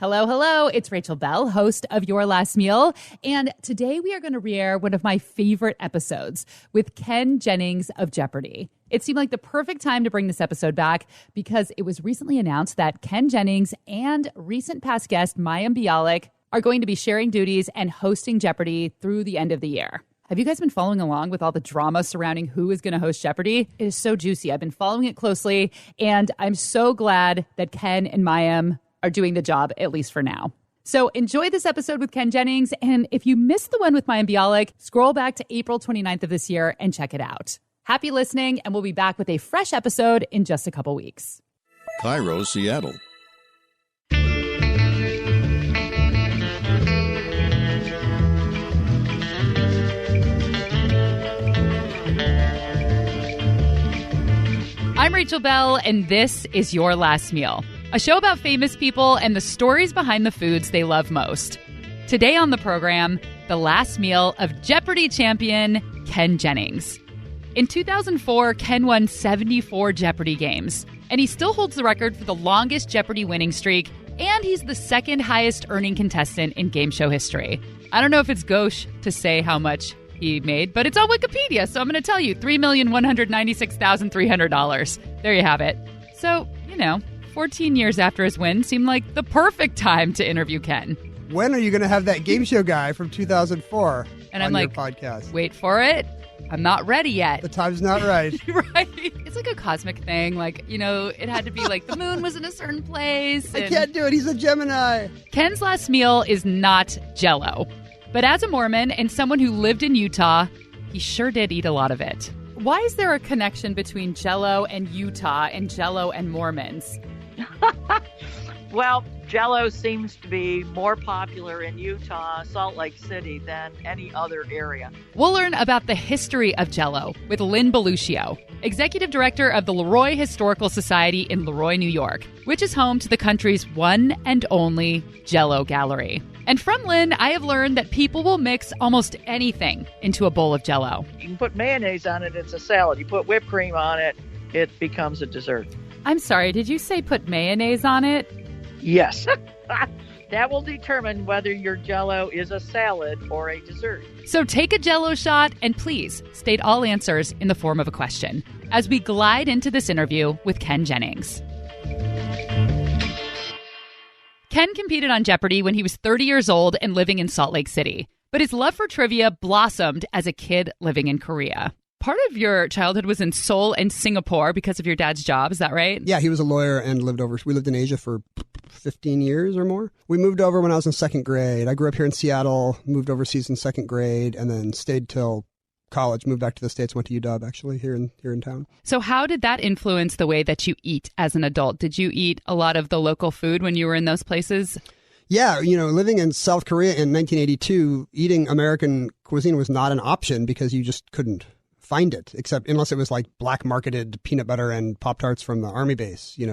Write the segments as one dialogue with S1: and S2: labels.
S1: Hello, hello. It's Rachel Bell, host of Your Last Meal. And today we are going to re-air one of my favorite episodes with Ken Jennings of Jeopardy. It seemed like the perfect time to bring this episode back because it was recently announced that Ken Jennings and recent past guest Mayim Bialik are going to be sharing duties and hosting Jeopardy through the end of the year. Have you guys been following along with all the drama surrounding who is going to host Jeopardy? It is so juicy. I've been following it closely, and I'm so glad that Ken and Mayim are doing the job, at least for now. So enjoy this episode with Ken Jennings, and if you missed the one with Mayim Bialik, scroll back to April 29th of this year and check it out. Happy listening, and we'll be back with a fresh episode in just a couple weeks.
S2: Cairo, Seattle.
S1: I'm Rachel Bell, and this is Your Last Meal, a show about famous people and the stories behind the foods they love most. Today on the program, the last meal of Jeopardy champion Ken Jennings. In 2004, Ken won 74 Jeopardy games, and he still holds the record for the longest Jeopardy winning streak, and he's the second highest earning contestant in game show history. I don't know if it's gauche to say how much he made, but it's on Wikipedia, so I'm going to tell you, $3,196,300. There you have it. So, 14 years after his win seemed like the perfect time to interview Ken.
S3: When are you going to have that game show guy from 2004
S1: and
S3: on
S1: I'm
S3: your
S1: like,
S3: podcast?
S1: Wait for it. I'm not ready yet.
S3: The time's not right.
S1: Right. It's like a cosmic thing. Like, it had to be like the moon was in a certain place.
S3: I can't do it. He's a Gemini.
S1: Ken's last meal is not Jell-O. But as a Mormon and someone who lived in Utah, he sure did eat a lot of it. Why is there a connection between Jell-O and Utah and Jell-O and Mormons?
S4: Well, Jell-O seems to be more popular in Utah, Salt Lake City, than any other area.
S1: We'll learn about the history of Jell-O with Lynn Belushio, Executive Director of the Leroy Historical Society in Leroy, New York, which is home to the country's one and only Jell-O Gallery. And from Lynn, I have learned that people will mix almost anything into a bowl of Jell-O.
S4: You can put mayonnaise on it, it's a salad. You put whipped cream on it, it becomes a dessert.
S1: I'm sorry, did you say put mayonnaise on it?
S4: Yes. That will determine whether your Jell-O is a salad or a dessert.
S1: So take a Jell-O shot and please state all answers in the form of a question as we glide into this interview with Ken Jennings. Ken competed on Jeopardy when he was 30 years old and living in Salt Lake City. But his love for trivia blossomed as a kid living in Korea. Part of your childhood was in Seoul and Singapore because of your dad's job. Is that right?
S3: Yeah, he was a lawyer and we lived in Asia for 15 years or more. We moved over when I was in second grade. I grew up here in Seattle, moved overseas in second grade, and then stayed till college, moved back to the States, went to UW actually here in town.
S1: So how did that influence the way that you eat as an adult? Did you eat a lot of the local food when you were in those places?
S3: Yeah, living in South Korea in 1982, eating American cuisine was not an option because you just couldn't find it, except unless it was like black marketed peanut butter and Pop-Tarts from the army base. You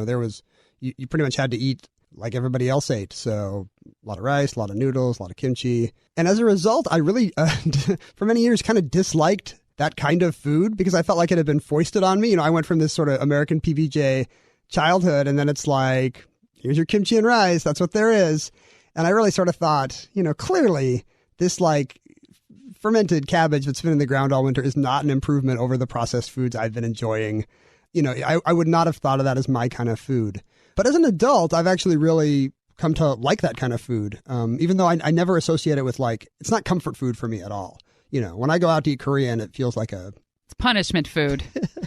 S3: pretty much had to eat like everybody else ate. So a lot of rice, a lot of noodles, a lot of kimchi. And as a result, I really, for many years, kind of disliked that kind of food because I felt like it had been foisted on me. I went from this sort of American PBJ childhood, and then it's like, here's your kimchi and rice. That's what there is. And I really sort of thought, clearly this like fermented cabbage that's been in the ground all winter is not an improvement over the processed foods I've been enjoying. I would not have thought of that as my kind of food. But as an adult, I've actually really come to like that kind of food, even though I never associate it with it's not comfort food for me at all. When I go out to eat Korean, it feels like it's
S1: punishment food.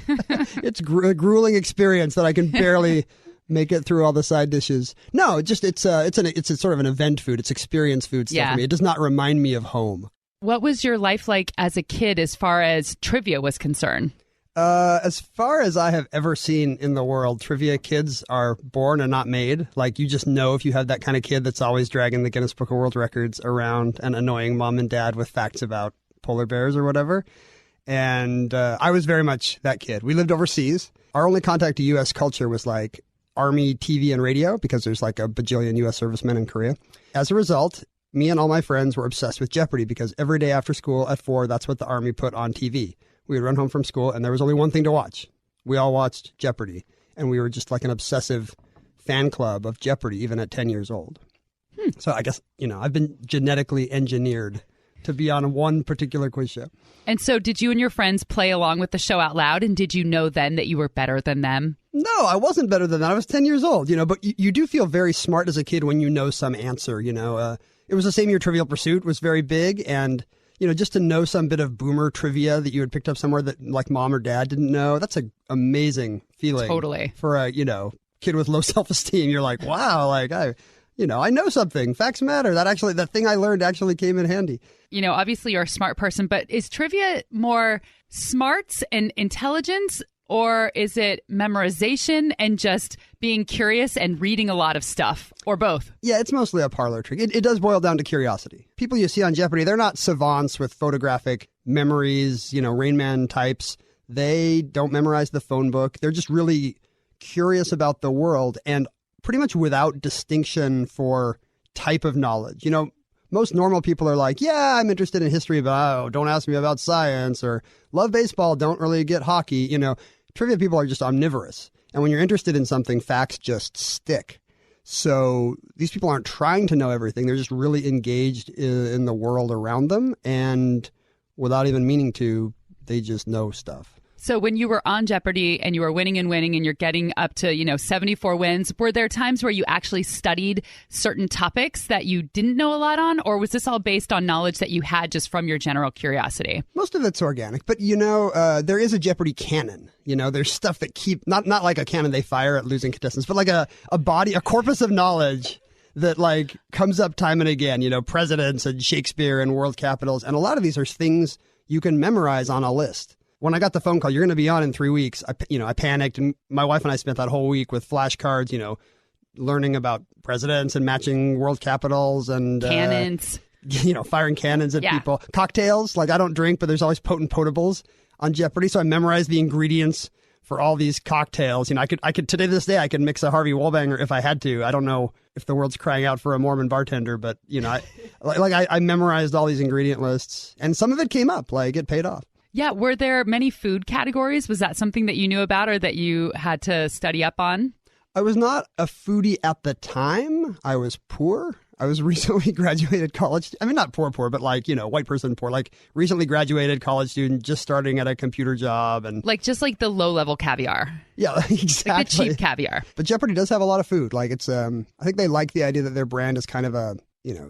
S3: It's a grueling experience that I can barely make it through all the side dishes. No, it's a sort of an event food. It's experience food stuff for me. It does not remind me of home.
S1: What was your life like as a kid as far as trivia was concerned?
S3: As far as I have ever seen in the world, trivia kids are born and not made. Like, you just know if you have that kind of kid that's always dragging the Guinness Book of World Records around and annoying mom and dad with facts about polar bears or whatever. And I was very much that kid. We lived overseas. Our only contact to U.S. culture was like Army TV and radio because there's like a bajillion U.S. servicemen in Korea. As a result, me and all my friends were obsessed with Jeopardy because every day after school at 4, that's what the Army put on TV. We would run home from school and there was only one thing to watch. We all watched Jeopardy, and we were just like an obsessive fan club of Jeopardy even at 10 years old. So I guess, I've been genetically engineered to be on one particular quiz show.
S1: And so did you and your friends play along with the show out loud? And did you know then that you were better than them?
S3: No, I wasn't better than that. I was 10 years old, but you do feel very smart as a kid when you know some answer, It was the same year Trivial Pursuit was very big. And, just to know some bit of boomer trivia that you had picked up somewhere that like mom or dad didn't know, that's an amazing feeling.
S1: Totally.
S3: For a, kid with low self-esteem. You're like, wow, like I know something. Facts matter. That thing I learned actually came in handy.
S1: Obviously you're a smart person, but is trivia more smarts and intelligence, or is it memorization and just being curious and reading a lot of stuff, or both?
S3: Yeah, it's mostly a parlor trick. It does boil down to curiosity. People you see on Jeopardy, they're not savants with photographic memories, Rain Man types. They don't memorize the phone book. They're just really curious about the world and pretty much without distinction for type of knowledge. Most normal people are like, yeah, I'm interested in history, but don't ask me about science, or love baseball, don't really get hockey. Trivia people are just omnivorous. And when you're interested in something, facts just stick. So these people aren't trying to know everything. They're just really engaged in the world around them. And without even meaning to, they just know stuff.
S1: So when you were on Jeopardy and you were winning and you're getting up to, 74 wins, were there times where you actually studied certain topics that you didn't know a lot on? Or was this all based on knowledge that you had just from your general curiosity?
S3: Most of it's organic. But, there is a Jeopardy canon. There's stuff that not like a cannon they fire at losing contestants, but like a corpus of knowledge that like comes up time and again, presidents and Shakespeare and world capitals. And a lot of these are things you can memorize on a list. When I got the phone call, you're going to be on in 3 weeks, I panicked, and my wife and I spent that whole week with flashcards, learning about presidents and matching world capitals and
S1: cannons,
S3: firing cannons at people. Cocktails, like I don't drink, but there's always potent potables on Jeopardy, so I memorized the ingredients for all these cocktails. I could today to this day I could mix a Harvey Wallbanger if I had to. I don't know if the world's crying out for a Mormon bartender, but I memorized all these ingredient lists, and some of it came up, like it paid off.
S1: Yeah. Were there many food categories? Was that something that you knew about or that you had to study up on?
S3: I was not a foodie at the time. I was poor. I was recently graduated college. I mean, not poor, but like, white person poor, like recently graduated college student, just starting at a computer job. And
S1: just like the low level caviar.
S3: Yeah, exactly.
S1: Like the cheap caviar.
S3: But Jeopardy does have a lot of food. Like it's, I think they like the idea that their brand is kind of a,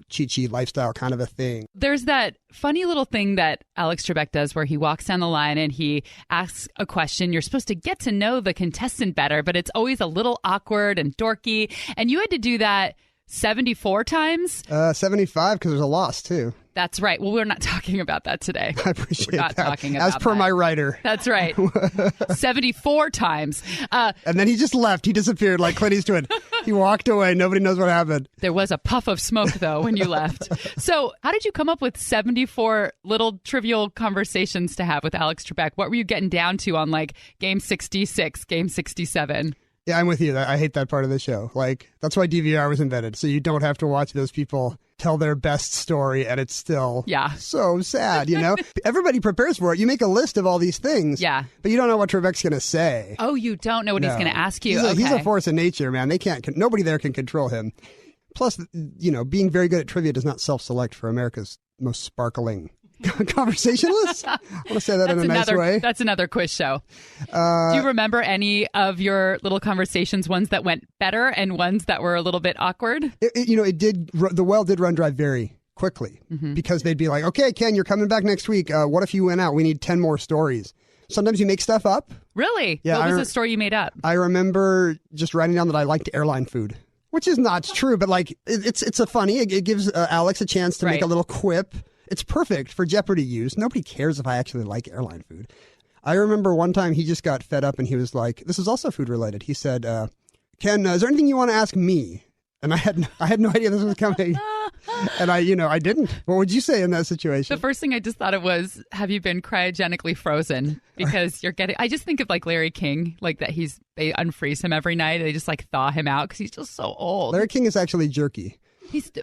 S3: cheat lifestyle kind of a thing.
S1: There's that funny little thing that Alex Trebek does where he walks down the line and he asks a question. You're supposed to get to know the contestant better, but it's always a little awkward and dorky. And you had to do that 74 times?
S3: 75 because there's a loss too.
S1: That's right. Well, we're not talking about that today.
S3: I appreciate
S1: We're not
S3: that.
S1: talking about
S3: As per
S1: that.
S3: my writer.
S1: That's right. 74 times.
S3: And then he just left. He disappeared like Clint Eastwood. He walked away. Nobody knows what happened.
S1: There was a puff of smoke, though, when you left. So how did you come up with 74 little trivial conversations to have with Alex Trebek? What were you getting down to on like game 66, game 67?
S3: Yeah, I'm with you. I hate that part of the show. Like, that's why DVR was invented. So you don't have to watch those people tell their best story and it's still so sad, Everybody prepares for it. You make a list of all these things.
S1: Yeah.
S3: But you don't know what Trebek's going to say.
S1: Oh, you don't know what he's going to ask you.
S3: He's a force of nature, man. Nobody there can control him. Plus, being very good at trivia does not self-select for America's most sparkling conversationalist. I want to say that in a nice way.
S1: That's another quiz show. Do you remember any of your little conversations, ones that went better and ones that were a little bit awkward?
S3: The well did run dry very quickly because they'd be like, okay, Ken, you're coming back next week. What if you went out? We need 10 more stories. Sometimes you make stuff up.
S1: Really?
S3: Yeah,
S1: what was the story you made up?
S3: I remember just writing down that I liked airline food, which is not true, but like it's a funny. It gives Alex a chance to make a little quip. It's perfect for Jeopardy use. Nobody cares if I actually like airline food. I remember one time he just got fed up and he was like, this is also food related. He said, Ken, is there anything you want to ask me? And I had no idea this was coming. And I didn't. What would you say in that situation?
S1: The first thing I just thought of was, have you been cryogenically frozen? Because I just think of like Larry King, like that they unfreeze him every night. They just like thaw him out because he's just so old.
S3: Larry King is actually jerky.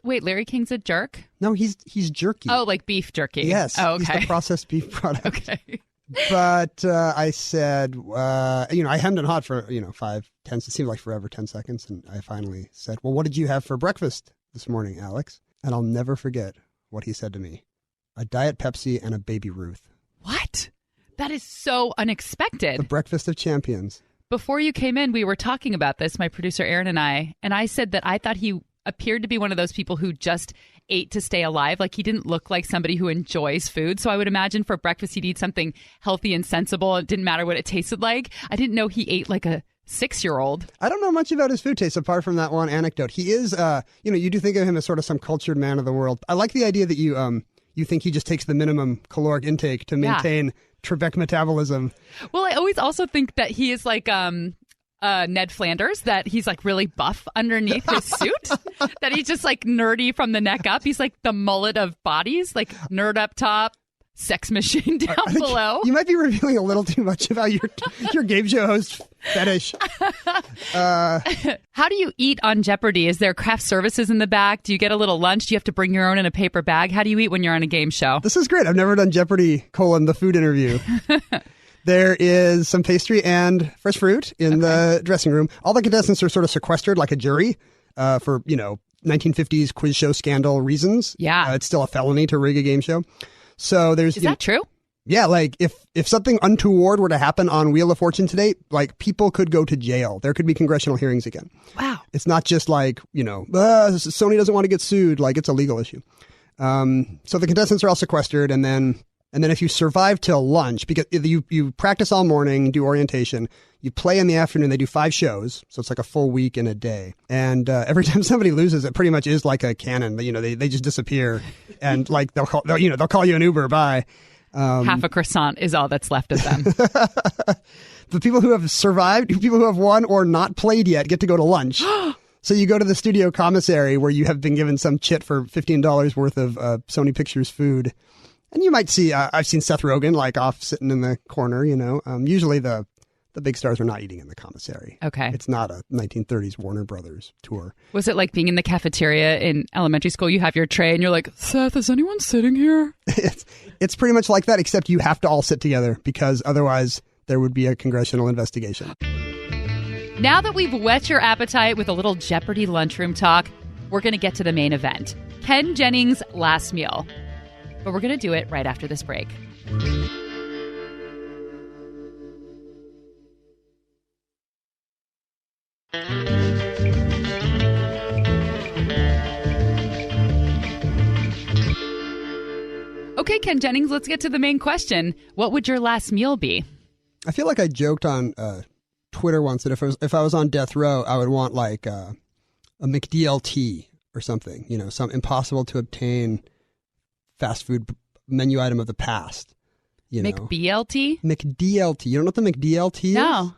S1: Wait, Larry King's a jerk?
S3: No, he's jerky.
S1: Oh, like beef jerky.
S3: Yes.
S1: Oh, okay.
S3: He's the processed beef product.
S1: Okay.
S3: But I said, I hemmed and hawed for, 5, 10, it seemed like forever, 10 seconds. And I finally said, well, what did you have for breakfast this morning, Alex, and I'll never forget what he said to me. A Diet Pepsi and a Baby Ruth.
S1: What? That is so unexpected.
S3: The breakfast of champions.
S1: Before you came in, we were talking about this, my producer Aaron and I said that I thought he appeared to be one of those people who just ate to stay alive. Like, he didn't look like somebody who enjoys food. So I would imagine for breakfast he'd eat something healthy and sensible. It didn't matter what it tasted like. I didn't know he ate like a 6-year-old.
S3: I don't know much about his food taste apart from that one anecdote. He is, you do think of him as sort of some cultured man of the world. I like the idea that you think he just takes the minimum caloric intake to maintain Trebek metabolism.
S1: Well, I always also think that he is like Ned Flanders, that he's like really buff underneath his suit, that he's just like nerdy from the neck up. He's like the mullet of bodies, like nerd up top, sex machine down below.
S3: You might be revealing a little too much about your game show host fetish.
S1: How do you eat on Jeopardy? Is there craft services in the back? Do you get a little lunch? Do you have to bring your own in a paper bag? How do you eat when you're on a game show?
S3: This is great. I've never done Jeopardy : the food interview. There is some pastry and fresh fruit in the dressing room. All the contestants are sort of sequestered like a jury for, 1950s quiz show scandal reasons.
S1: Yeah.
S3: It's still a felony to rig a game show. So there's...
S1: Is that true?
S3: Yeah, like if something untoward were to happen on Wheel of Fortune today, like people could go to jail. There could be congressional hearings again.
S1: Wow.
S3: It's not just like, Sony doesn't want to get sued. Like, it's a legal issue. So the contestants are all sequestered, and then if you survive till lunch, because you practice all morning, do orientation, you play in the afternoon, they do 5 shows, so it's like a full week in a day. And every time somebody loses, it pretty much is like a cannon. They just disappear, and like they'll call you an Uber. Bye.
S1: Half a croissant is all that's left of them.
S3: The people who have survived, people who have won or not played yet, get to go to lunch. So you go to the studio commissary where you have been given some chit for $15 worth of Sony Pictures food. And you might see, I've seen Seth Rogen like off sitting in the corner, Usually the big stars are not eating in the commissary.
S1: Okay.
S3: It's not a 1930s Warner Brothers tour.
S1: Was it like being in the cafeteria in elementary school? You have your tray and you're like, Seth, is anyone sitting here?
S3: It's pretty much like that, except you have to all sit together because otherwise there would be a congressional investigation.
S1: Now that we've whet your appetite with a little Jeopardy lunchroom talk, we're going to get to the main event, Ken Jennings' last meal. But we're going to do it right after this break. Okay, Ken Jennings, let's get to the main question. What would your last meal be?
S3: I feel like I joked on Twitter once that if I was on death row, I would want like a McDLT or something, some impossible to obtain fast food menu item of the past.
S1: McBLT?
S3: McDLT. You don't know what the McDLT is?
S1: No.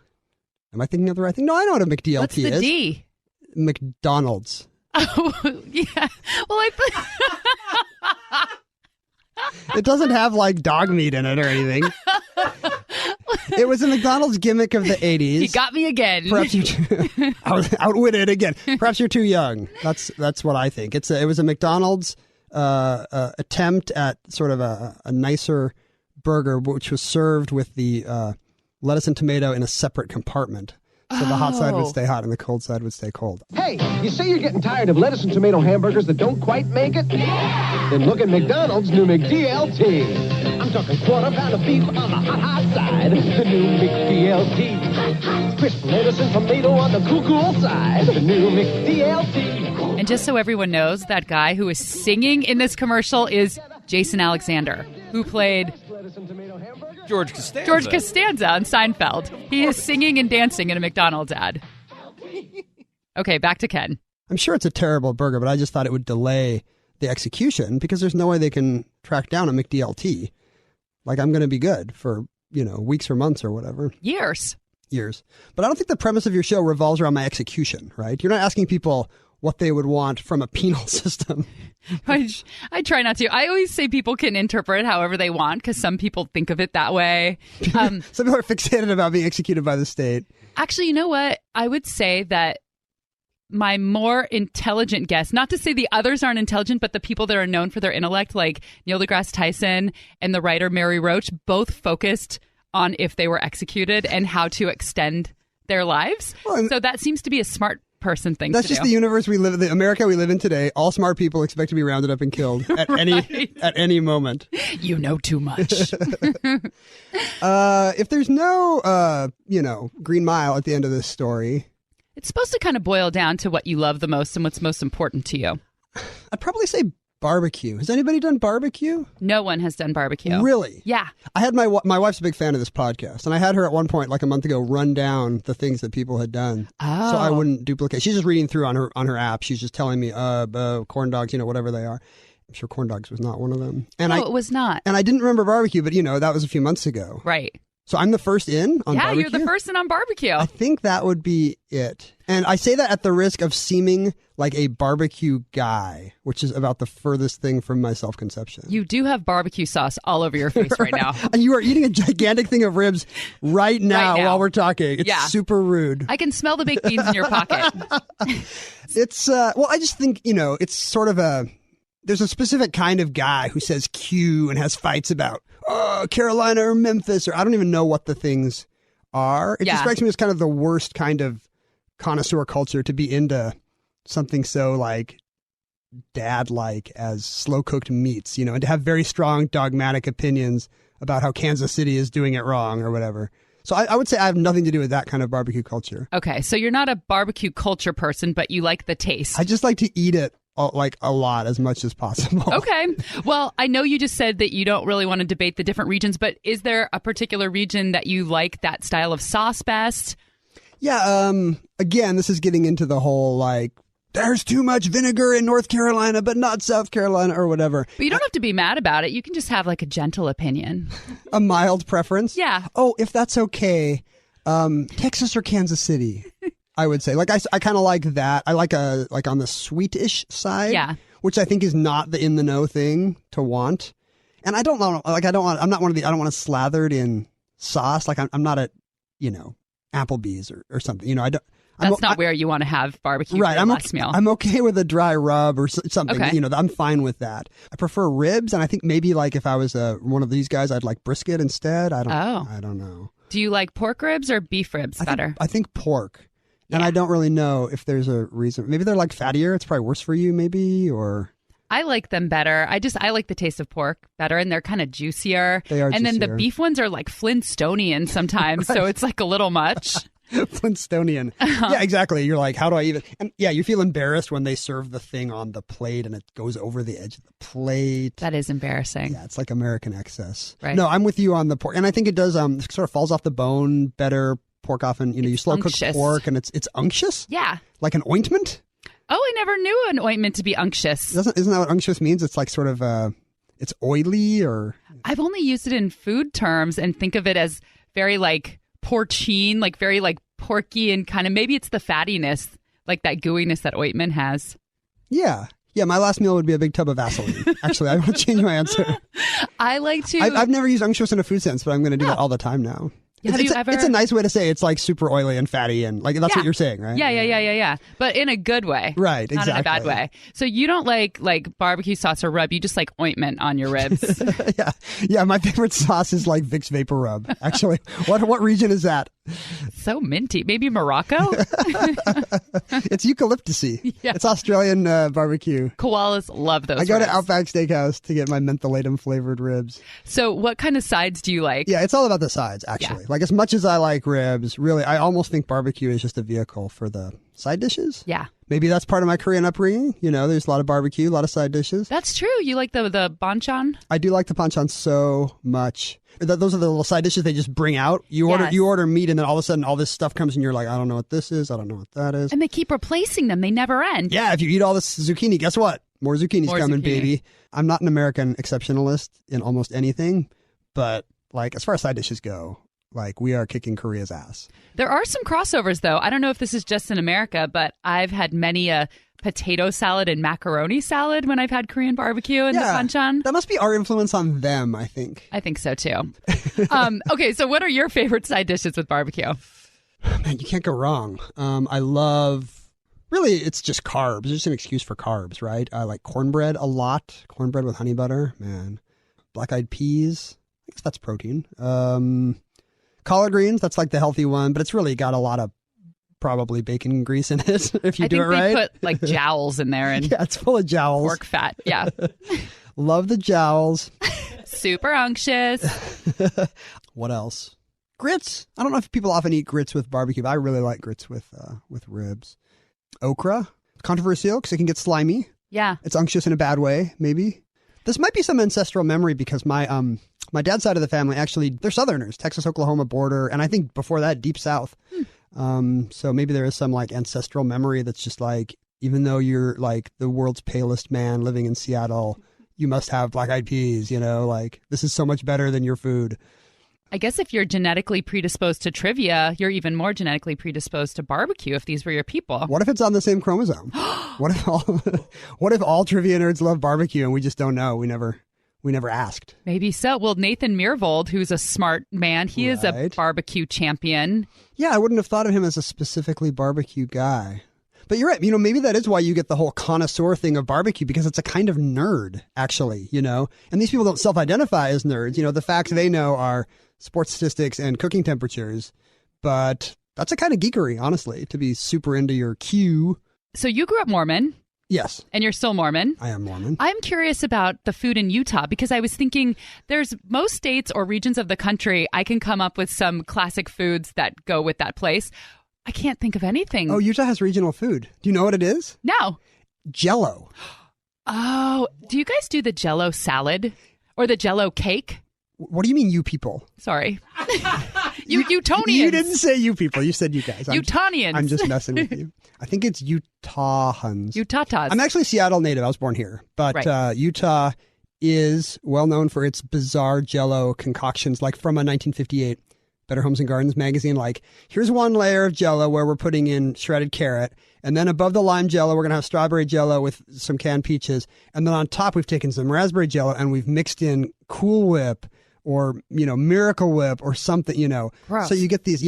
S3: Am I thinking of the right thing? No, I know what a McDLT is.
S1: What's the D?
S3: McDonald's.
S1: Oh, yeah. Well, I thought...
S3: It doesn't have like dog meat in it or anything. It was a McDonald's gimmick of the 80s.
S1: You got me again.
S3: Perhaps I was outwitted again. Perhaps you're too young. That's what I think. It was a McDonald's attempt at sort of a nicer burger, which was served with the lettuce and tomato in a separate compartment. So the hot side would stay hot and the cold side would stay cold.
S5: Hey, you say you're getting tired of lettuce and tomato hamburgers that don't quite make it? Yeah! Then look at McDonald's new McDLT. I'm talking quarter pound of beef on the hot side. The new McDLT. Crisp lettuce and tomato on the cool side. The new McDLT.
S1: And just so everyone knows, that guy who is singing in this commercial is Jason Alexander, who played
S2: George Costanza
S1: on Seinfeld. He is singing and dancing in a McDonald's ad. Okay, back to Ken.
S3: I'm sure it's a terrible burger, but I just thought it would delay the execution because there's no way they can track down a McDLT. Like, I'm going to be good for, weeks or months or whatever.
S1: Years.
S3: But I don't think the premise of your show revolves around my execution, right? You're not asking people what they would want from a penal system.
S1: I try not to. I always say people can interpret however they want because some people think of it that way.
S3: Some people are fixated about being executed by the state.
S1: Actually, you know what? I would say that my more intelligent guess, not to say the others aren't intelligent, but the people that are known for their intellect, like Neil deGrasse Tyson and the writer Mary Roach, both focused on if they were executed and how to extend their lives. So that seems to be a smart person things
S3: That's
S1: to
S3: just
S1: do.
S3: the universe we live in, the America we live in today. All smart people expect to be rounded up and killed at any moment.
S1: You know too much.
S3: If there's no, Green Mile at the end of this story,
S1: It's supposed to kind of boil down to what you love the most and what's most important to you.
S3: I'd probably say barbecue. Has anybody done barbecue?
S1: No one has done barbecue.
S3: Really?
S1: Yeah.
S3: I had my wife's a big fan of this podcast, and I had her at one point, like a month ago, run down the things that people had done, so I wouldn't duplicate. She's just reading through on her app. She's just telling me, corn dogs, whatever they are. I'm sure corn dogs was not one of them. And
S1: No, it was not.
S3: And I didn't remember barbecue, but that was a few months ago.
S1: Right.
S3: So I'm the first in on barbecue?
S1: Yeah, you're the first in on barbecue.
S3: I think that would be it. And I say that at the risk of seeming like a barbecue guy, which is about the furthest thing from my self-conception.
S1: You do have barbecue sauce all over your face right now.
S3: And you are eating a gigantic thing of ribs right now while we're talking. It's super rude.
S1: I can smell the baked beans in your pocket.
S3: It's, I just think, it's sort of there's a specific kind of guy who says Q and has fights about Carolina or Memphis, or I don't even know what the things are. It just strikes me as kind of the worst kind of connoisseur culture to be into something so like dad-like as slow-cooked meats, and to have very strong dogmatic opinions about how Kansas City is doing it wrong or whatever. So I would say I have nothing to do with that kind of barbecue culture.
S1: Okay, so you're not a barbecue culture person, but you like the taste.
S3: I just like to eat it like a lot, as much as possible.
S1: Okay. Well, I know you just said that you don't really want to debate the different regions, but is there a particular region that you like that style of sauce best?
S3: Yeah. Again, this is getting into the whole like, there's too much vinegar in North Carolina, but not South Carolina or whatever.
S1: But you don't have to be mad about it. You can just have like a gentle opinion.
S3: A mild preference?
S1: Yeah.
S3: Oh, if that's okay. Texas or Kansas City? I would say, like, I kind of like that. I like on the sweetish side, which I think is not the in the know thing to want. And I don't want, like, I don't want it slathered in sauce. Like, I'm not at, Applebee's or something.
S1: That's not where you want to have barbecue
S3: right,
S1: for your last meal.
S3: I'm okay with a dry rub or something.
S1: Okay.
S3: I'm fine with that. I prefer ribs, and I think maybe like if I was one of these guys, I'd like brisket instead. I don't know. Do
S1: you like pork ribs or beef ribs better?
S3: I think pork. And I don't really know if there's a reason. Maybe they're like fattier. It's probably worse for you, maybe, or...
S1: I like them better. I like the taste of pork better, and they're kind of juicier.
S3: They are
S1: and
S3: juicier.
S1: Then the beef ones are like Flintstonian sometimes, right. So it's like a little much.
S3: Flintstonian. Yeah, exactly. You're like, how do I even... And yeah, you feel embarrassed when they serve the thing on the plate and it goes over the edge of the plate.
S1: That is embarrassing.
S3: Yeah, it's like American excess.
S1: Right.
S3: No, I'm with you on the pork. And I think it does sort of falls off the bone better. Pork often, you slow cook pork and it's unctuous.
S1: Yeah.
S3: Like an ointment?
S1: Oh, I never knew an ointment to be unctuous.
S3: Isn't that what unctuous means? It's like sort of, it's oily or...
S1: I've only used it in food terms and think of it as very like porcine, like very like porky and kind of, maybe it's the fattiness, like that gooiness that ointment has.
S3: Yeah. Yeah, my last meal would be a big tub of Vaseline. Actually, I want to change my answer.
S1: I like to...
S3: I've never used unctuous in a food sense, but I'm going to do that all the time now. It's a nice way to say it's like super oily and fatty and like that's what you're saying, right?
S1: Yeah. But in a good way.
S3: Right,
S1: exactly. Not in a bad way. So you don't like barbecue sauce or rub, you just like ointment on your ribs.
S3: Yeah, my favorite sauce is like Vicks Vapor Rub. Actually, what region is that?
S1: So minty. Maybe Morocco?
S3: It's eucalyptusy. Yeah. It's Australian barbecue.
S1: Koalas love those.
S3: I go
S1: ribs.
S3: to Outback Steakhouse to get my mentholatum flavored ribs.
S1: So what kind of sides do you like?
S3: Yeah, it's all about the sides, actually. Like as much as I like ribs, really, I almost think barbecue is just a vehicle for the side dishes.
S1: Yeah.
S3: Maybe that's part of my Korean upbringing. There's a lot of barbecue, a lot of side dishes.
S1: That's true. You like the banchan?
S3: I do like the banchan so much. Those are the little side dishes they just bring out. You order meat, and then all of a sudden all this stuff comes, and you're like, I don't know what this is. I don't know what that is.
S1: And they keep replacing them. They never end.
S3: Yeah, if you eat all this zucchini, guess what? More zucchini's coming, baby. I'm not an American exceptionalist in almost anything, but like as far as side dishes go, like we are kicking Korea's ass.
S1: There are some crossovers, though. I don't know if this is just in America, but I've had many a potato salad and macaroni salad when I've had Korean barbecue and the banchan.
S3: That must be our influence on them, I think.
S1: I think so, too. Okay, so what are your favorite side dishes with barbecue?
S3: Man, you can't go wrong. I love... Really, it's just carbs. It's just an excuse for carbs, right? I like cornbread a lot. Cornbread with honey butter, man. Black-eyed peas. I guess that's protein. Collard greens, that's like the healthy one, but it's really got a lot of probably bacon grease in it if you
S1: I
S3: do
S1: think
S3: it right.
S1: they put like jowls in there and
S3: Yeah, it's full of jowls.
S1: pork fat. Yeah.
S3: Love the jowls.
S1: Super unctuous.
S3: What else? Grits. I don't know if people often eat grits with barbecue, but I really like grits with ribs. Okra. Controversial because it can get slimy.
S1: Yeah.
S3: It's unctuous in a bad way, maybe. This might be some ancestral memory because my dad's side of the family, actually, they're Southerners, Texas, Oklahoma border, and I think before that, Deep South. So maybe there is some like ancestral memory that's just like, even though you're like the world's palest man living in Seattle, you must have black-eyed peas, like this is so much better than your food.
S1: I guess if you're genetically predisposed to trivia, you're even more genetically predisposed to barbecue if these were your people.
S3: What if it's on the same chromosome? What if all trivia nerds love barbecue and we just don't know? We never asked.
S1: Maybe so. Well, Nathan Myhrvold, who's a smart man, he is a barbecue champion.
S3: Yeah, I wouldn't have thought of him as a specifically barbecue guy. But you're right. Maybe that is why you get the whole connoisseur thing of barbecue, because it's a kind of nerd, actually, And these people don't self-identify as nerds. The facts they know are sports statistics and cooking temperatures. But that's a kind of geekery, honestly, to be super into your Q.
S1: So you grew up Mormon.
S3: Yes.
S1: And you're still Mormon.
S3: I am Mormon.
S1: I'm curious about the food in Utah because I was thinking there's most states or regions of the country I can come up with some classic foods that go with that place. I can't think of anything.
S3: Oh, Utah has regional food. Do you know what it is?
S1: No.
S3: Jell-O.
S1: Oh, do you guys do the Jell-O salad or the Jell-O cake?
S3: What do you mean, you people?
S1: Sorry. You Utonians.
S3: You didn't say you people. You said you guys.
S1: Utonians.
S3: I'm just messing with you. I think it's Utahans.
S1: Utatas.
S3: I'm actually Seattle native. I was born here. But
S1: right.
S3: Utah is well known for its bizarre Jell-O concoctions, like from a 1958 Better Homes and Gardens magazine. Like, here's one layer of Jell-O where we're putting in shredded carrot. And then above the lime Jell-O, we're going to have strawberry Jell-O with some canned peaches. And then on top, we've taken some raspberry Jell-O and we've mixed in Cool Whip or, Miracle Whip or something,
S1: Gross.
S3: So you get these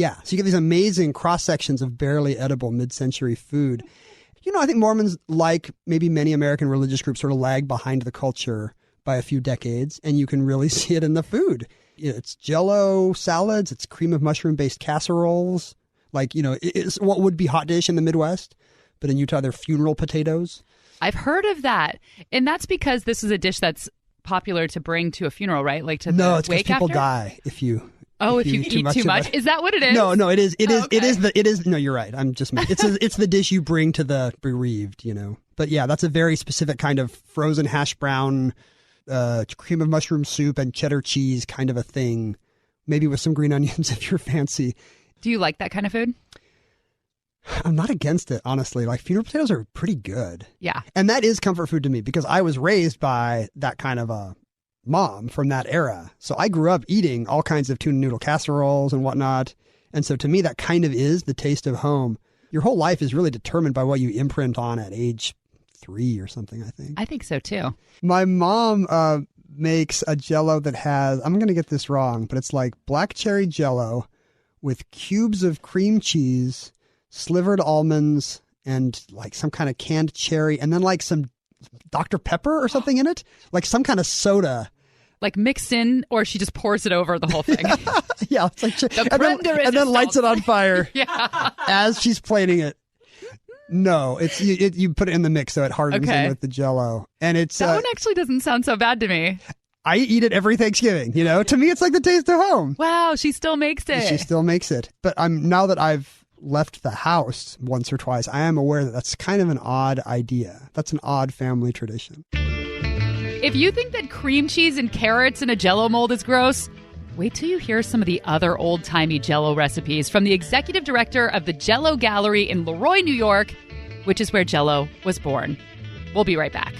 S3: amazing cross sections of barely edible mid-century food. I think Mormons, like maybe many American religious groups, sort of lag behind the culture by a few decades, and you can really see it in the food. It's Jell-O salads, it's cream of mushroom-based casseroles, it's what would be hot dish in the Midwest, but in Utah, they're funeral potatoes.
S1: I've heard of that, and that's because this is a dish that's popular to bring to a funeral, right? Like to
S3: no, it's because
S1: wake
S3: people
S1: after?
S3: Die if you.
S1: If you eat too much. Is that what it is?
S3: No, it is. It is.
S1: Okay.
S3: It is. No, you're right. I'm just. It's the dish you bring to the bereaved. But yeah, that's a very specific kind of frozen hash brown, cream of mushroom soup and cheddar cheese kind of a thing. Maybe with some green onions if you're fancy.
S1: Do you like that kind of food?
S3: I'm not against it, honestly. Like, funeral potatoes are pretty good.
S1: Yeah.
S3: And that is comfort food to me because I was raised by that kind of a mom from that era. So I grew up eating all kinds of tuna noodle casseroles and whatnot. And so to me, that kind of is the taste of home. Your whole life is really determined by what you imprint on at age 3 or something, I think.
S1: I think so, too.
S3: My mom makes a Jell-O that has, I'm going to get this wrong, but it's like black cherry Jell-O with cubes of cream cheese, slivered almonds, and like some kind of canned cherry, and then like some Dr. Pepper or something in it, like some kind of soda.
S1: Like mixed in, or she just pours it over the whole thing.
S3: Yeah, it's like and then lights it on fire.
S1: Yeah,
S3: as she's plating it. No, it's you put it in the mix so it hardens in with the Jell-O, and it's
S1: that one actually doesn't sound so bad to me.
S3: I eat it every Thanksgiving. To me, it's like the taste of home.
S1: Wow, she still makes it.
S3: She still makes it, but now that I've left the house once or twice, I am aware that that's kind of an odd idea. That's an odd family tradition.
S1: If you think that cream cheese and carrots in a Jell-O mold is gross, wait till you hear some of the other old-timey Jell-O recipes from the executive director of the Jell-O Gallery in Leroy, New York, which is where Jell-O was born. We'll be right back.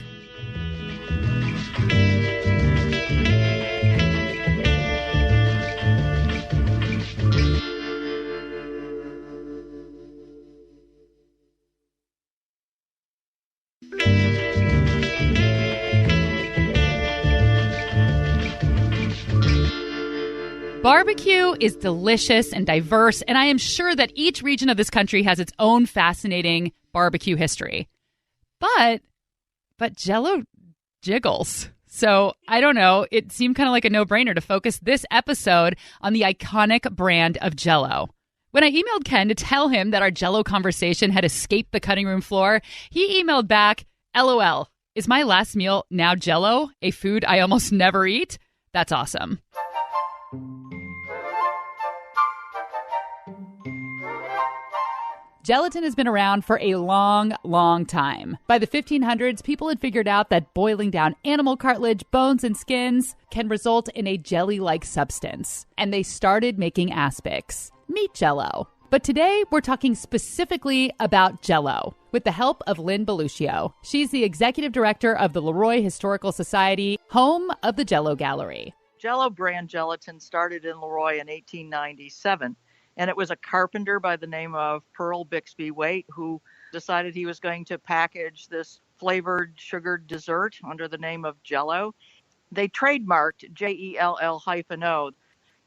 S1: Barbecue is delicious and diverse, and I am sure that each region of this country has its own fascinating barbecue history. But Jell-O jiggles. So I don't know. It seemed kind of like a no-brainer to focus this episode on the iconic brand of Jell-O. When I emailed Ken to tell him that our Jell-O conversation had escaped the cutting room floor, he emailed back, LOL, is my last meal now Jell-O, a food I almost never eat? That's awesome. Gelatin has been around for a long, long time. By the 1500s, people had figured out that boiling down animal cartilage, bones, and skins can result in a jelly-like substance. And they started making aspics, meat Jell-O. But today, we're talking specifically about Jell-O with the help of Lynn Beluccio. She's the executive director of the Leroy Historical Society, home of the Jell-O Gallery.
S4: Jell-O brand gelatin started in Leroy in 1897. And it was a carpenter by the name of Pearl Bixby Waite who decided he was going to package this flavored sugared dessert under the name of Jell-O. They trademarked JELL-O.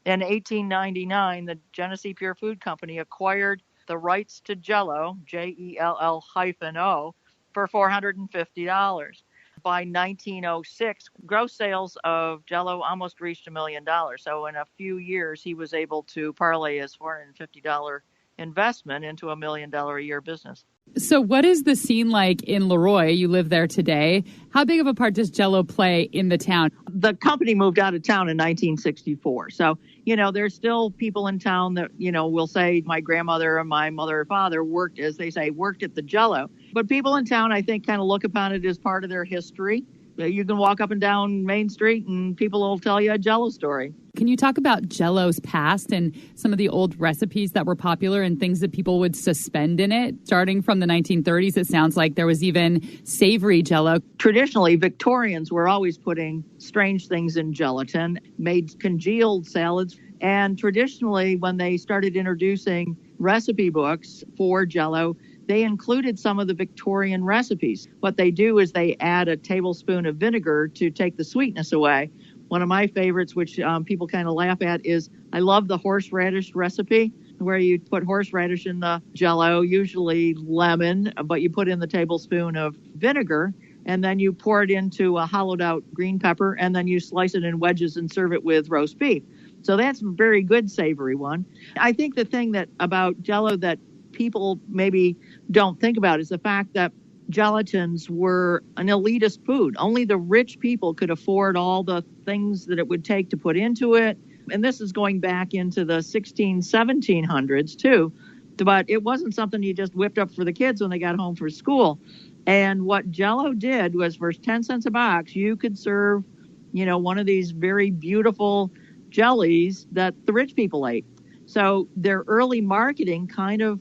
S4: In 1899, the Genesee Pure Food Company acquired the rights to Jell-O, JELL-O, for $450. By 1906, gross sales of Jell-O almost reached $1 million. So in a few years, he was able to parlay his $450 investment into $1 million a year business.
S1: So what is the scene like in Leroy? You live there today. How big of a part does Jell-O play in the town?
S4: The company moved out of town in 1964. So, there's still people in town that, will say my grandmother and my mother or father worked, as they say, worked at the Jell-O. But people in town, I think, kind of look upon it as part of their history. You can walk up and down Main Street and people will tell you a Jell-O story.
S1: Can you talk about Jell-O's past and some of the old recipes that were popular and things that people would suspend in it? Starting from the 1930s, it sounds like there was even savory Jell-O.
S4: Traditionally, Victorians were always putting strange things in gelatin, made congealed salads. And traditionally, when they started introducing recipe books for Jell-O, they included some of the Victorian recipes. What they do is they add a tablespoon of vinegar to take the sweetness away. One of my favorites, which people kind of laugh at, is I love the horseradish recipe, where you put horseradish in the Jell-O, usually lemon, but you put in the tablespoon of vinegar, and then you pour it into a hollowed out green pepper, and then you slice it in wedges and serve it with roast beef. So that's a very good savory one. I think the thing that about Jell-O that people maybe don't think about is the fact that gelatins were an elitist food. Only the rich people could afford all the things that it would take to put into it. And this is going back into the 1700s too. But it wasn't something you just whipped up for the kids when they got home from school. And what Jell-O did was for 10 cents a box, you could serve, one of these very beautiful jellies that the rich people ate. So their early marketing kind of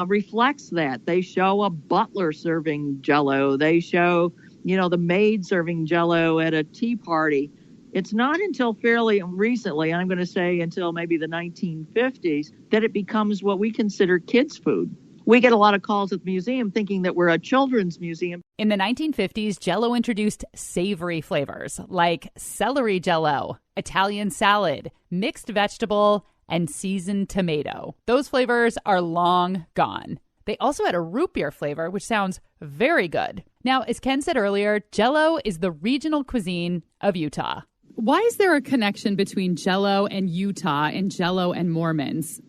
S4: reflects that. They show a butler serving Jell-O. They show, the maid serving Jell-O at a tea party. It's not until fairly recently, and I'm going to say until maybe the 1950s, that it becomes what we consider kids' food. We get a lot of calls at the museum thinking that we're a children's museum.
S1: In the 1950s, Jell-O introduced savory flavors like celery Jell-O, Italian salad, mixed vegetable, and seasoned tomato. Those flavors are long gone. They also had a root beer flavor, which sounds very good. Now, as Ken said earlier, Jell-O is the regional cuisine of Utah. Why is there a connection between Jell-O and Utah and Jell-O and Mormons?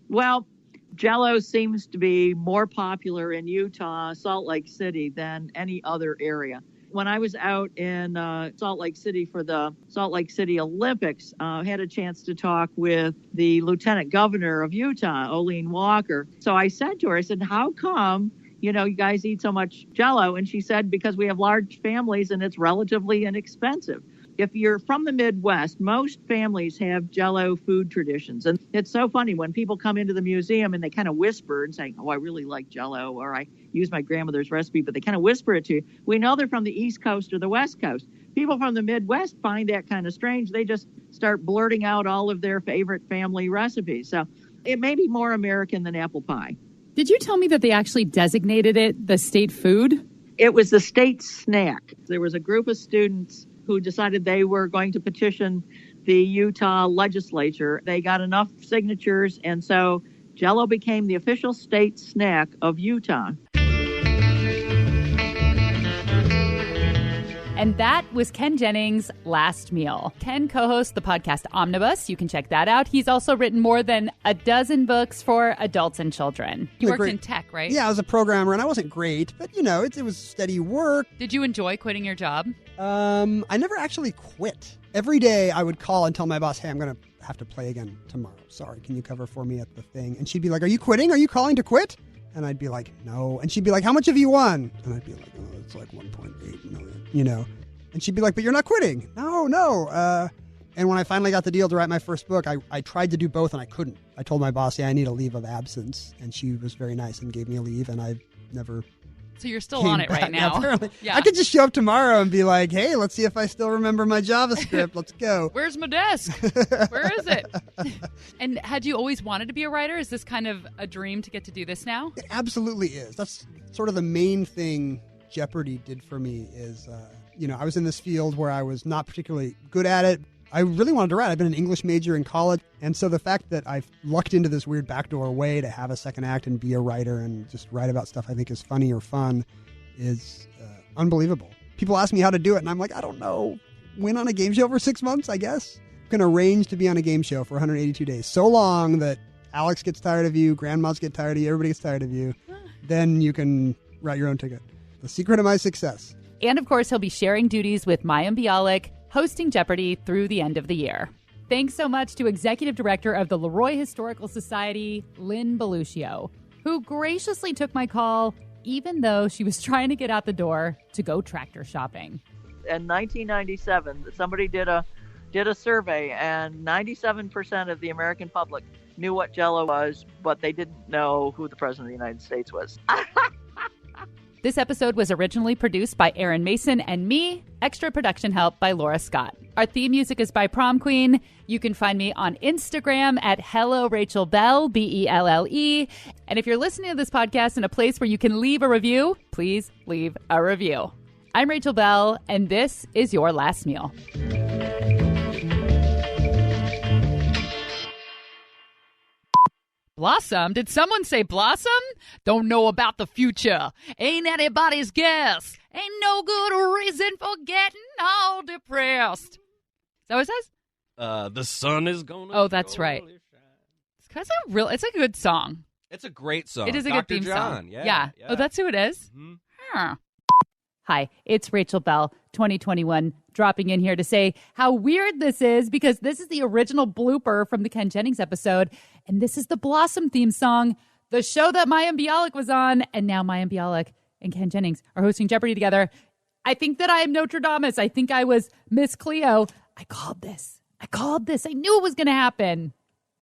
S4: Well, Jell-O seems to be more popular in Utah, Salt Lake City, than any other area. When I was out in Salt Lake City for the Salt Lake City Olympics, I had a chance to talk with the lieutenant governor of Utah, Olene Walker. So I said to her, how come, you guys eat so much Jell-O? And she said, because we have large families and it's relatively inexpensive. If you're from the Midwest, most families have Jell-O food traditions. And it's so funny when people come into the museum and they kind of whisper and say, I really like Jell-O, or I use my grandmother's recipe, but they kind of whisper it to you. We know they're from the East Coast or the West Coast. People from the Midwest find that kind of strange. They just start blurting out all of their favorite family recipes. So it may be more American than apple pie.
S1: Did you tell me that they actually designated it the state food?
S4: It was the state snack. There was a group of students who decided they were going to petition the Utah legislature. They got enough signatures, and so Jell-O became the official state snack of Utah.
S1: And that was Ken Jennings' Last Meal. Ken co-hosts the podcast Omnibus. You can check that out. He's also written more than a dozen books for adults and children.
S2: You worked in tech, right?
S3: Yeah, I was a programmer, and I wasn't great, but, it was steady work.
S2: Did you enjoy quitting your job?
S3: I never actually quit. Every day I would call and tell my boss, hey, I'm going to have to play again tomorrow. Sorry, can you cover for me at the thing? And she'd be like, are you quitting? Are you calling to quit? And I'd be like, no. And she'd be like, how much have you won? And I'd be like, oh, it's like 1.8 million, And she'd be like, but you're not quitting. No. And when I finally got the deal to write my first book, I tried to do both and I couldn't. I told my boss, I need a leave of absence. And she was very nice and gave me a leave, and I've never...
S2: So you're still on it right now.
S3: Apparently.
S2: Yeah.
S3: I could just show up tomorrow and be like, hey, let's see if I still remember my JavaScript. Let's go.
S2: Where's my desk? Where is it? And had you always wanted to be a writer? Is this kind of a dream to get to do this now?
S3: It absolutely is. That's sort of the main thing Jeopardy did for me is, I was in this field where I was not particularly good at it. I really wanted to write. I've been an English major in college. And so the fact that I've lucked into this weird backdoor way to have a second act and be a writer and just write about stuff I think is funny or fun is unbelievable. People ask me how to do it, and I'm like, I don't know. Win on a game show for 6 months, I guess. I'm going to arrange to be on a game show for 182 days. So long that Alex gets tired of you, grandmas get tired of you, everybody gets tired of you. Then you can write your own ticket. The secret of my success.
S1: And of course, he'll be sharing duties with Mayim Bialik, hosting Jeopardy through the end of the year. Thanks so much to Executive Director of the Leroy Historical Society, Lynn Beluccio, who graciously took my call even though she was trying to get out the door to go tractor shopping.
S4: In 1997, somebody did a survey, and 97% of the American public knew what Jell-O was, but they didn't know who the President of the United States was.
S1: This episode was originally produced by Aaron Mason and me. Extra production help by Laura Scott. Our theme music is by Prom Queen. You can find me on Instagram at Hello Rachel Bell, Belle. And if you're listening to this podcast in a place where you can leave a review, please leave a review. I'm Rachel Bell, and this is Your Last Meal.
S2: Blossom? Did someone say blossom? Don't know about the future. Ain't anybody's guess. Ain't no good reason for getting all depressed. Is that what it says?
S6: The sun is gonna.
S2: Oh, that's right. It's a good song.
S6: It's a great song.
S2: It is a
S6: Dr.
S2: good theme
S6: John.
S2: song.
S6: Yeah.
S2: Oh, that's who it is?
S6: Mm-hmm.
S2: Huh.
S1: Hi, it's Rachel Bell, 2021, dropping in here to say how weird this is because this is the original blooper from the Ken Jennings episode, and this is the Blossom theme song, the show that Mayim Bialik was on, and now Mayim Bialik and Ken Jennings are hosting Jeopardy together. I think that I am Nostradamus. I think I was Miss Cleo. I called this. I knew it was going to happen.